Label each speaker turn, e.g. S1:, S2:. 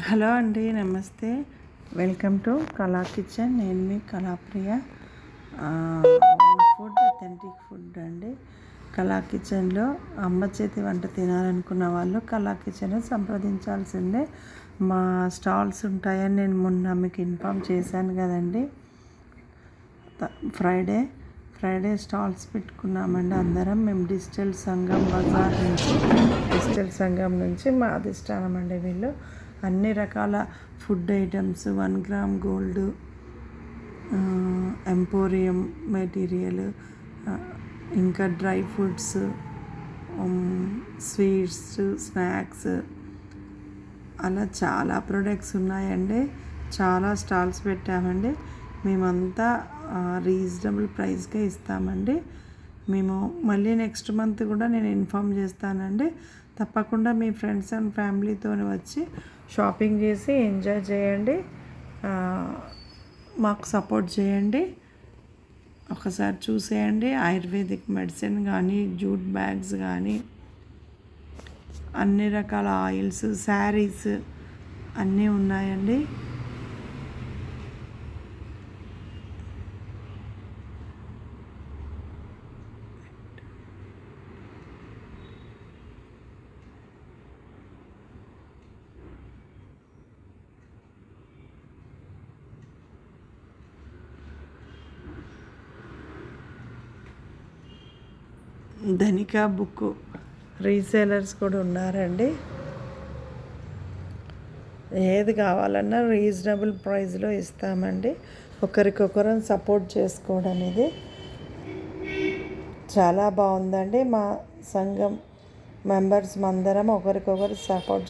S1: Hello అండి, నమస్తే. Welcome to కళా కిచెన్. నేను మీ కళాప్రియ. ఫుడ్, అథెంటిక్ ఫుడ్ అండి. కళా కిచెన్లో అమ్మ చేతి వంట తినాలనుకున్న వాళ్ళు కళా కిచెన్ సంప్రదించాల్సిందే. మా స్టాల్స్ ఉంటాయని నేను మొన్న మీకు ఇన్ఫామ్ చేశాను కదండి. ఫ్రైడే స్టాల్స్ పెట్టుకున్నామండి అందరం. మేము డిజిటల్ సంఘం నుంచి మా అధిష్టానం అండి వీళ్ళు. అన్ని రకాల food items, 1 gram gold, emporium material, ఇంకా డ్రై ఫ్రూట్స్, స్వీట్స్, స్నాక్స్, అలా చాలా ప్రొడక్ట్స్ ఉన్నాయండి. చాలా స్టాల్స్ పెట్టామండి. మేమంతా రీజనబుల్ ప్రైస్కే ఇస్తామండి. మేము మళ్ళీ నెక్స్ట్ మంత్ కూడా నేను ఇన్ఫామ్ చేస్తానండి. తప్పకుండా మీ ఫ్రెండ్స్ అండ్ ఫ్యామిలీతో వచ్చి షాపింగ్ చేసి ఎంజాయ్ చేయండి. మాకు సపోర్ట్ చేయండి. ఒకసారి చూసేయండి. ఆయుర్వేదిక్ మెడిసిన్ కానీ, జూట్ బ్యాగ్స్ కానీ, అన్ని రకాల ఆయిల్స్, శారీస్ అన్నీ ఉన్నాయండి. ధనికా బుక్ రీసేలర్స్ కూడా ఉన్నారండి. ఏది కావాలన్నా రీజనబుల్ ప్రైస్లో ఇస్తామండి. ఒకరికొకరం సపోర్ట్ చేసుకోవడం అనేది చాలా బాగుందండి. మా సంఘం మెంబర్స్ అందరం ఒకరికొకరు సపోర్ట్